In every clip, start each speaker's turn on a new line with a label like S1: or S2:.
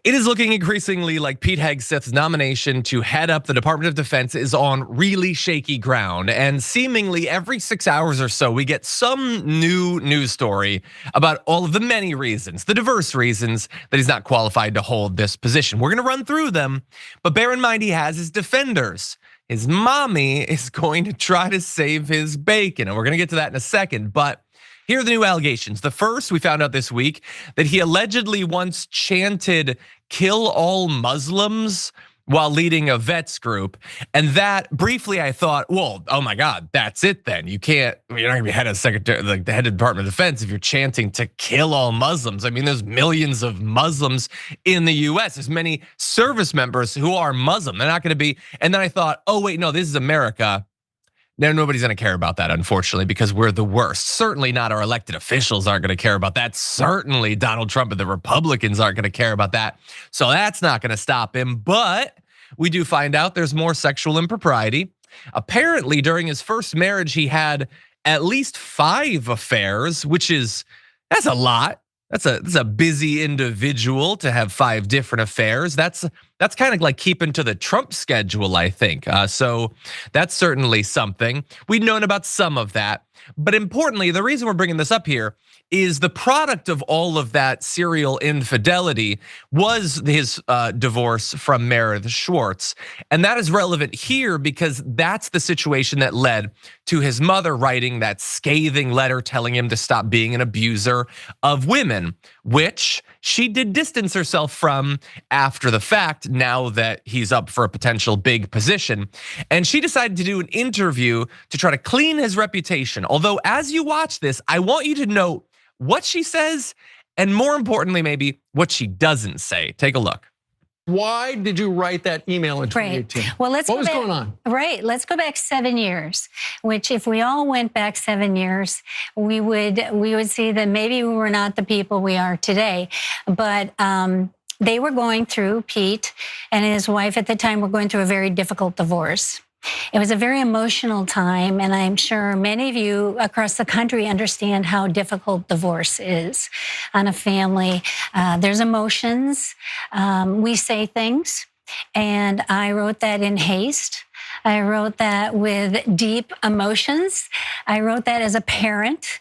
S1: It is looking increasingly like Pete Hegseth's nomination to head up the Department of Defense is on really shaky ground. And seemingly every 6 hours or so, we get some new news story about all of the many reasons, the diverse reasons that he's not qualified to hold this position. We're gonna run through them, but bear in mind he has his defenders. His mommy is going to try to save his bacon, and we're gonna get to that in a second, but here are the new allegations. The first, we found out this week that he allegedly once chanted, "Kill all Muslims," while leading a vets group. And that briefly I thought, well, oh my God, that's it then. You're not gonna be head of secretary, like the head of Department of Defense if you're chanting to kill all Muslims. I mean, there's millions of Muslims in the US. There's many service members who are Muslim. They're not gonna be, and then I thought, oh wait, no, this is America. Now, nobody's gonna care about that, unfortunately, because we're the worst. Certainly not our elected officials aren't gonna care about that. Certainly Donald Trump and the Republicans aren't gonna care about that. So that's not gonna stop him, but we do find out there's more sexual impropriety. Apparently, during his first marriage, he had at least 5 affairs, that's a lot. That's a busy individual to have 5 different affairs. That's kind of like keeping to the Trump schedule, I think. So that's certainly something. We've known about some of that, but importantly, the reason we're bringing this up here is the product of all of that serial infidelity was his divorce from Meredith Schwartz. And that is relevant here because that's the situation that led to his mother writing that scathing letter telling him to stop being an abuser of women, which she did distance herself from after the fact, now that he's up for a potential big position. And she decided to do an interview to try to clean his reputation. Although as you watch this, I want you to note what she says, and more importantly, maybe what she doesn't say. Take a look.
S2: Why did you write that email in 2018?
S3: Right. Well, what
S2: was going on?
S3: Right. Let's go back 7 years. Which, if we all went back 7 years, we would see that maybe we were not the people we are today. But they were going through, Pete and his wife at the time were going through a very difficult divorce. It was a very emotional time, and I'm sure many of you across the country understand how difficult divorce is on a family. There's emotions. We say things, and I wrote that in haste. I wrote that with deep emotions. I wrote that as a parent,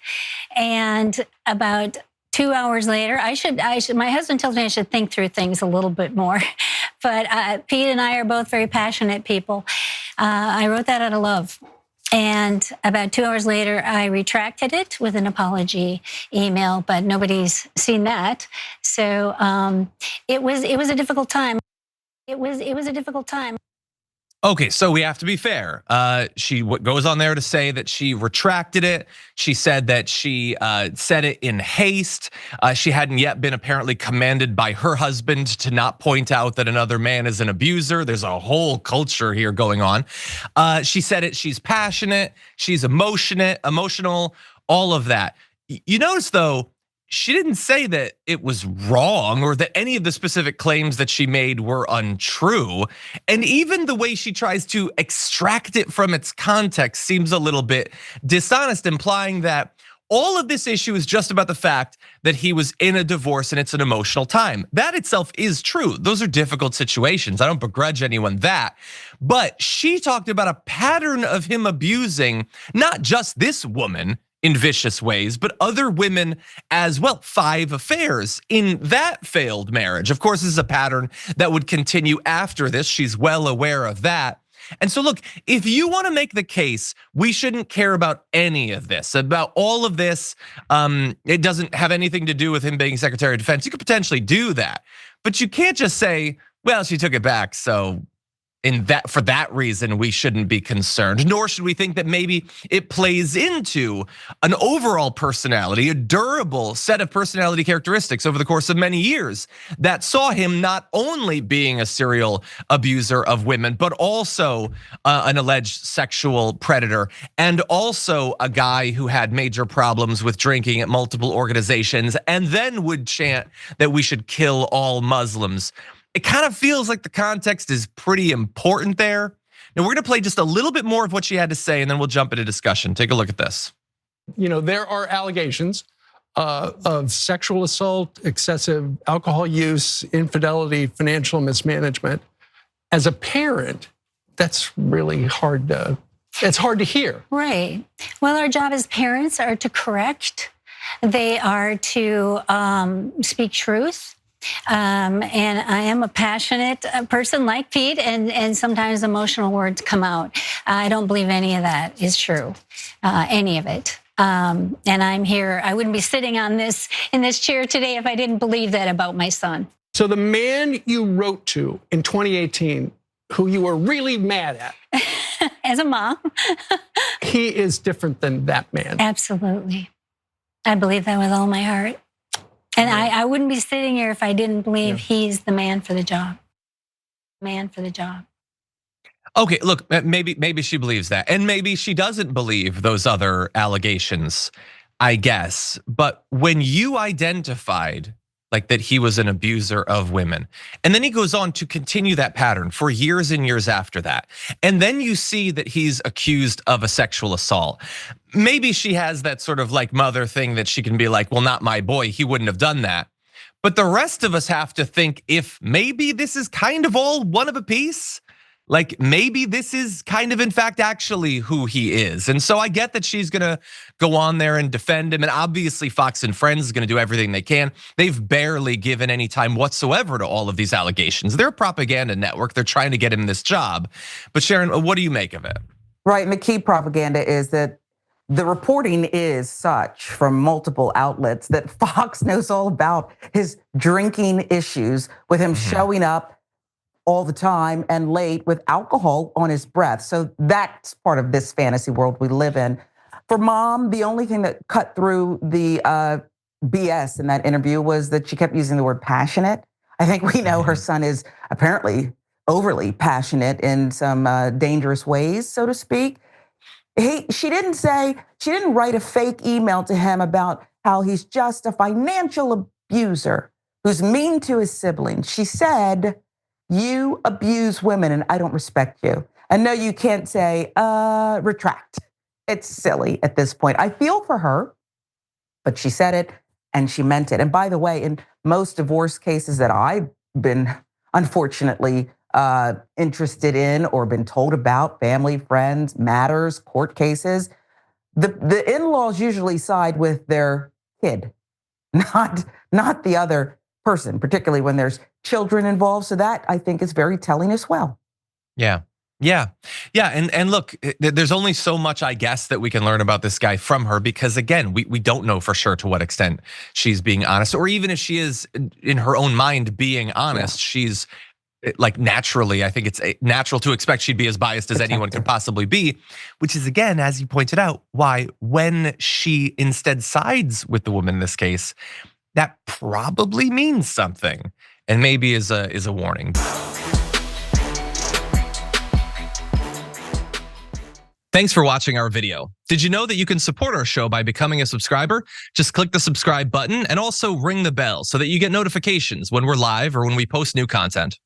S3: and about 2 hours later, I should. My husband tells me I should think through things a little bit more, but Pete and I are both very passionate people. I wrote that out of love. And about 2 hours later, I retracted it with an apology email, but nobody's seen that. So it was a difficult time. It was a difficult time.
S1: Okay, so we have to be fair. She goes on there to say that she retracted it. She said that she said it in haste. She hadn't yet been apparently commanded by her husband to not point out that another man is an abuser. There's a whole culture here going on. She said it, she's passionate, she's emotional, all of that. You notice though, she didn't say that it was wrong or that any of the specific claims that she made were untrue. And even the way she tries to extract it from its context seems a little bit dishonest, implying that all of this issue is just about the fact that he was in a divorce and it's an emotional time. That itself is true. Those are difficult situations. I don't begrudge anyone that. But she talked about a pattern of him abusing not just this woman in vicious ways, but other women as well. 5 affairs in that failed marriage. Of course, this is a pattern that would continue after this. She's well aware of that. And so look, if you want to make the case, we shouldn't care about any of this, about all of this. It doesn't have anything to do with him being Secretary of Defense. You could potentially do that, but you can't just say, well, she took it back, so for that reason, we shouldn't be concerned, nor should we think that maybe it plays into an overall personality, a durable set of personality characteristics over the course of many years that saw him not only being a serial abuser of women, but also an alleged sexual predator, and also a guy who had major problems with drinking at multiple organizations, and then would chant that we should kill all Muslims. It kind of feels like the context is pretty important there. Now we're gonna play just a little bit more of what she had to say and then we'll jump into discussion. Take a look at this.
S2: You know, there are allegations of sexual assault, excessive alcohol use, infidelity, financial mismanagement. As a parent, that's really hard to, it's hard to hear.
S3: Right. Well, our job as parents are to correct. They are to speak truth. And I am a passionate person like Pete, and sometimes emotional words come out. I don't believe any of that is true, any of it. And I'm here. I wouldn't be sitting in this chair today if I didn't believe that about my son.
S2: So the man you wrote to in 2018, who you were really mad at,
S3: as a mom,
S2: he is different than that man.
S3: Absolutely. I believe that with all my heart. And I wouldn't be sitting here if I didn't believe he's the man for the job. Man for the job.
S1: Okay, look, maybe she believes that. And maybe she doesn't believe those other allegations, I guess. But when you identified like that he was an abuser of women, and then he goes on to continue that pattern for years and years after that, and then you see that he's accused of a sexual assault, maybe she has that sort of like mother thing that she can be like, well, not my boy, he wouldn't have done that. But the rest of us have to think if maybe this is kind of all one of a piece. Like maybe this is kind of in fact actually who he is. And so I get that she's gonna go on there and defend him. And obviously Fox and Friends is gonna do everything they can. They've barely given any time whatsoever to all of these allegations. They're a propaganda network. They're trying to get him this job. But Sharon, what do you make of it?
S4: Right, and the key propaganda is that the reporting is such from multiple outlets that Fox knows all about his drinking issues with him showing up all the time and late with alcohol on his breath. So that's part of this fantasy world we live in. For mom, the only thing that cut through the BS in that interview was that she kept using the word passionate. I think we know her son is apparently overly passionate in some dangerous ways, so to speak. She didn't write a fake email to him about how he's just a financial abuser who's mean to his siblings. She said, you abuse women and I don't respect you. And no, you can't say, retract. It's silly at this point. I feel for her, but she said it and she meant it. And by the way, in most divorce cases that I've been unfortunately interested in or been told about, family, friends, matters, court cases, the in-laws usually side with their kid, not the other person, particularly when there's children involved. So that I think is very telling as well.
S1: Yeah. And look, there's only so much, I guess, that we can learn about this guy from her, because again, we don't know for sure to what extent she's being honest, or even if she is in her own mind being honest, she's like naturally, I think it's natural to expect she'd be as biased as anyone could possibly be, which is again, as you pointed out, why when she instead sides with the woman in this case, that probably means something, and maybe is a warning. Thanks for watching our video. Did you know that you can support our show by becoming a subscriber? Just click the subscribe button and also ring the bell so that you get notifications when we're live or when we post new content.